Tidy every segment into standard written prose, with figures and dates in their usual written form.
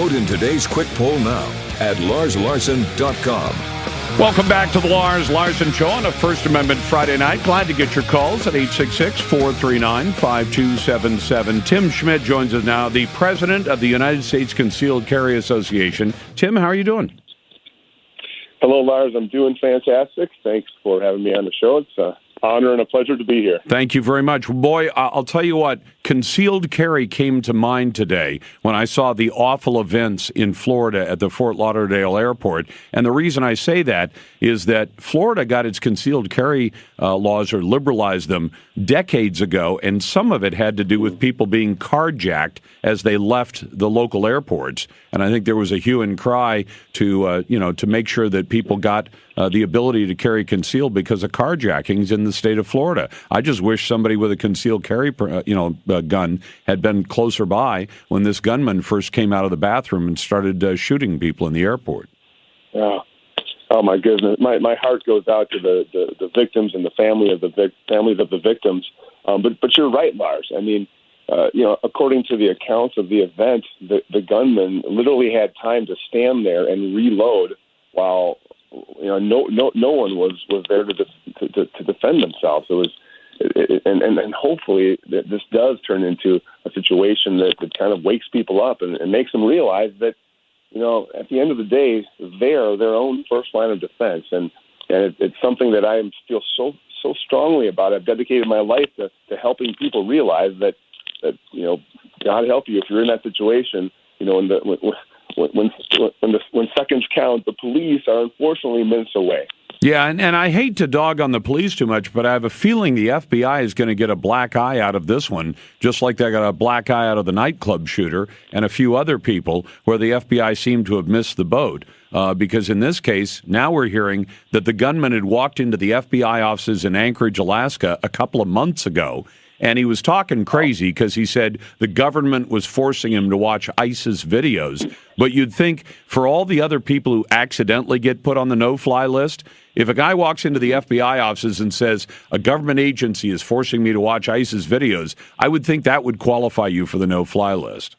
Vote in today's quick poll now at LarsLarson.com. Welcome back to the Lars Larson Show on a First Amendment Friday night. Glad to get your calls at 866-439-5277. Tim Schmidt joins us now, the president of the United States Concealed Carry Association. Tim, how are you doing? Hello, Lars. I'm doing fantastic. Thanks for having me on the show. It's an honor and a pleasure to be here. Thank you very much. Boy, I'll tell you what, concealed carry came to mind today when I saw the awful events in Florida at the Fort Lauderdale airport. And the reason I say that is that Florida got its concealed carry laws, or liberalized them, decades ago, and some of it had to do with people being carjacked as they left the local airports. And I think there was a hue and cry to make sure that people got the ability to carry concealed because of carjackings in the state of Florida. I just wish somebody with a concealed carry, gun had been closer by when this gunman first came out of the bathroom and started shooting people in the airport. Yeah. Oh my goodness! My heart goes out to the victims and the families of the victims. But you're right, Lars. I mean, according to the accounts of the event, the gunman literally had time to stand there and reload while no one was there to defend themselves. It was, and hopefully this does turn into a situation that kind of wakes people up and makes them realize that, at the end of the day, they're their own first line of defense, and it's something that I feel so strongly about. I've dedicated my life to helping people realize that God help you if you're in that situation. When seconds count, the police are unfortunately minutes away. Yeah, and I hate to dog on the police too much, but I have a feeling the FBI is going to get a black eye out of this one, just like they got a black eye out of the nightclub shooter and a few other people where the FBI seemed to have missed the boat. Because in this case, now we're hearing that the gunman had walked into the FBI offices in Anchorage, Alaska, a couple of months ago, and he was talking crazy because he said the government was forcing him to watch ISIS videos. But you'd think for all the other people who accidentally get put on the no-fly list, if a guy walks into the FBI offices and says, a government agency is forcing me to watch ISIS videos, I would think that would qualify you for the no-fly list.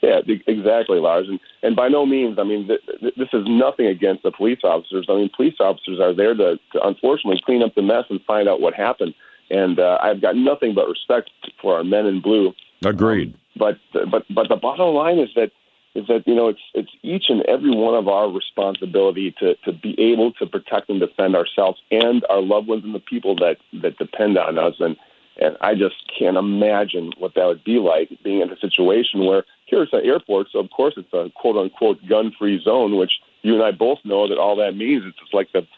Yeah, exactly, Lars. And by no means, I mean, this is nothing against the police officers. I mean, police officers are there to unfortunately clean up the mess and find out what happened. And I've got nothing but respect for our men in blue. Agreed. But the bottom line is that it's each and every one of our responsibility to be able to protect and defend ourselves and our loved ones and the people that depend on us. And I just can't imagine what that would be like, being in a situation where here it's an airport, so of course it's a quote unquote gun-free zone, which you and I both know that all that means it's just like it's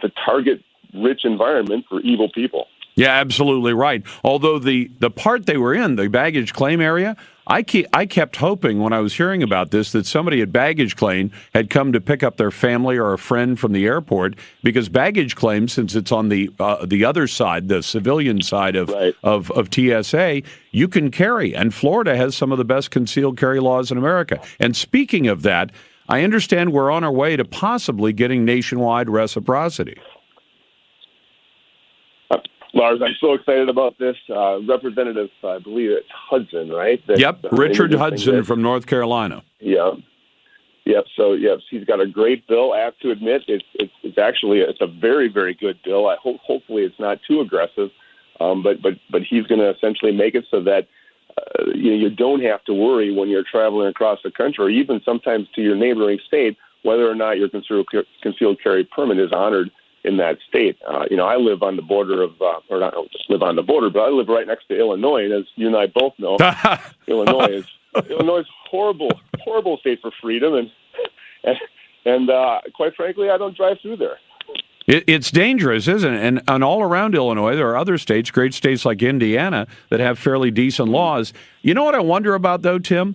a target-rich environment for evil people. Yeah, absolutely right. Although the part they were in, the baggage claim area, I kept hoping when I was hearing about this that somebody at baggage claim had come to pick up their family or a friend from the airport, because baggage claim, since it's on the other side, the civilian side of TSA, you can carry. And Florida has some of the best concealed carry laws in America. And speaking of that, I understand we're on our way to possibly getting nationwide reciprocity. Lars, I'm so excited about this. Representative, I believe it's Hudson, right? Richard Hudson from North Carolina. Yep. So he's got a great bill. I have to admit, it's actually a very, very good bill. Hopefully it's not too aggressive, but he's going to essentially make it so that you don't have to worry when you're traveling across the country, or even sometimes to your neighboring state, whether or not your concealed carry permit is honored in that state. I live on the border of, or not live on the border, but I live right next to Illinois, and as you and I both know, Illinois is horrible state for freedom, and quite frankly, I don't drive through there. It's dangerous, isn't it? And all around Illinois, there are other states, great states like Indiana, that have fairly decent laws. You know what I wonder about, though, Tim?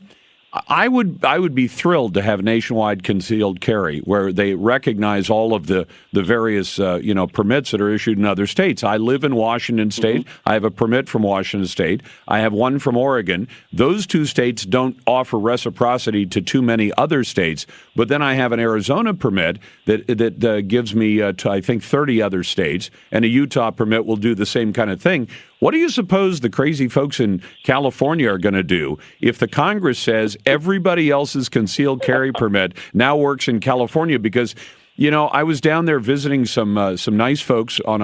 I would be thrilled to have nationwide concealed carry where they recognize all of the various permits that are issued in other states. I live in Washington State. Mm-hmm. I have a permit from Washington State. I have one from Oregon. Those two states don't offer reciprocity to too many other states. But then I have an Arizona permit that gives me to, I think, 30 other states, and a Utah permit will do the same kind of thing. What do you suppose the crazy folks in California are going to do if the Congress says everybody else's concealed carry permit now works in California? Because, you know, I was down there visiting some nice folks when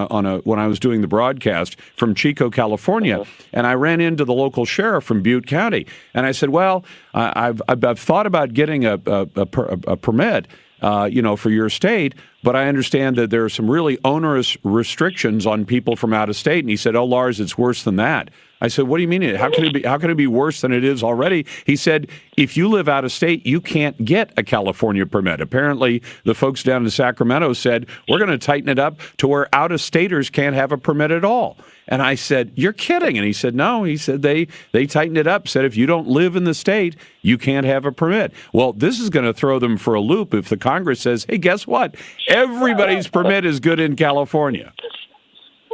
I was doing the broadcast from Chico, California, and I ran into the local sheriff from Butte County, and I said, "Well, I've thought about getting a permit, for your state, but I understand that there are some really onerous restrictions on people from out of state." And he said, "Oh, Lars, it's worse than that." I said, "What do you mean? How can it be worse than it is already?" He said, "If you live out of state, you can't get a California permit." Apparently, the folks down in Sacramento said, "We're going to tighten it up to where out-of-staters can't have a permit at all." And I said, "You're kidding." And he said, "No." He said, they tightened it up, said if you don't live in the state, you can't have a permit. Well, this is going to throw them for a loop if the Congress says, "Hey, guess what? Everybody's permit is good in California."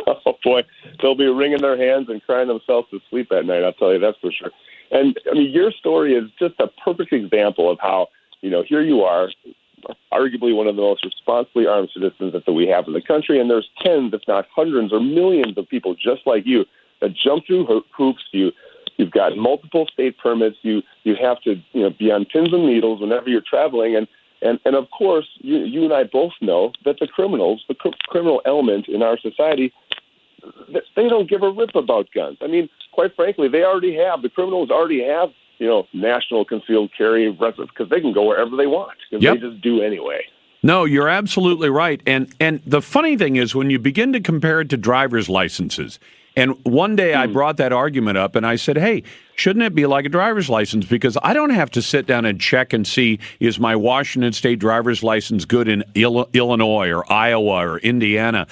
Oh, boy. They'll be wringing their hands and crying themselves to sleep at night, I'll tell you, that's for sure. And, I mean, your story is just a perfect example of how, here you are, arguably one of the most responsibly armed citizens that we have in the country, and there's tens, if not hundreds or millions of people just like you that jump through hoops. You've got multiple state permits. You have to be on pins and needles whenever you're traveling, and of course, you and I both know that the criminal element in our society, they don't give a rip about guns. I mean, quite frankly, the criminals already have, national concealed carry records because they can go wherever they want because Yep. they just do anyway. No, you're absolutely right. And the funny thing is when you begin to compare it to driver's licenses, and one day I brought that argument up and I said, "Hey, shouldn't it be like a driver's license? Because I don't have to sit down and check and see, is my Washington State driver's license good in Illinois or Iowa or Indiana?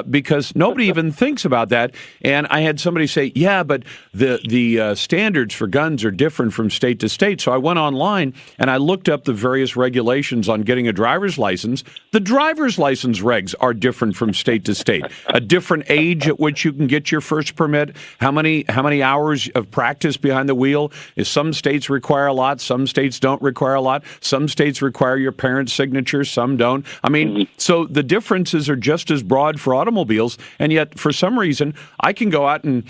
Because nobody even thinks about that." And I had somebody say, "Yeah, but the standards for guns are different from state to state." So I went online and I looked up the various regulations on getting a driver's license. The driver's license regs are different from state to state. A different age at which you can get your first permit, how many hours of practice behind the wheel. Some states require a lot, some states don't require a lot, some states require your parents' signature, some don't. I mean, so the differences are just as broad for automobiles, and yet for some reason I can go out and,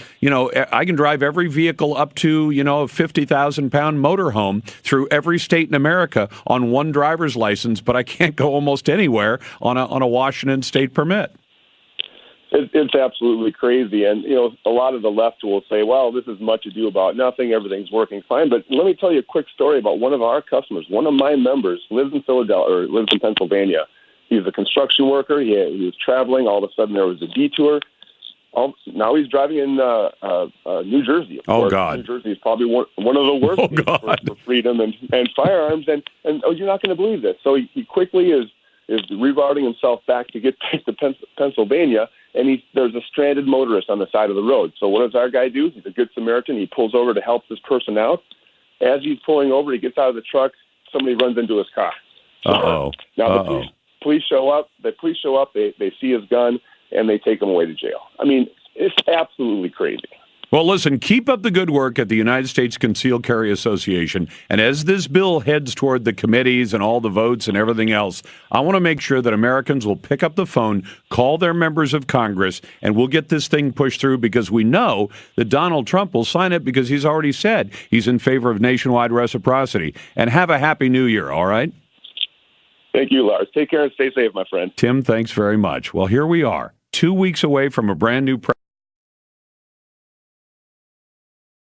I can drive every vehicle up to, a 50,000-pound motorhome through every state in America on one driver's license, but I can't go almost anywhere on a Washington State permit. It's absolutely crazy. And, a lot of the left will say, well, this is much ado about nothing. Everything's working fine. But let me tell you a quick story about one of our customers. One of my members lives in Pennsylvania. He's a construction worker. He was traveling. All of a sudden there was a detour. Now he's driving in New Jersey. Of course. God. New Jersey is probably one of the worst for freedom and firearms. And you're not going to believe this. So he quickly is rerouting himself back to get back to Pennsylvania, and there's a stranded motorist on the side of the road. So what does our guy do? He's a good Samaritan. He pulls over to help this person out. As he's pulling over, he gets out of the truck. Somebody runs into his car. Uh-oh. Now the police show up. They see his gun, and they take him away to jail. I mean, it's absolutely crazy. Well, listen, keep up the good work at the United States Concealed Carry Association. And as this bill heads toward the committees and all the votes and everything else, I want to make sure that Americans will pick up the phone, call their members of Congress, and we'll get this thing pushed through because we know that Donald Trump will sign it because he's already said he's in favor of nationwide reciprocity. And have a happy new year, all right? Thank you, Lars. Take care and stay safe, my friend. Tim, thanks very much. Well, here we are, 2 weeks away from a brand new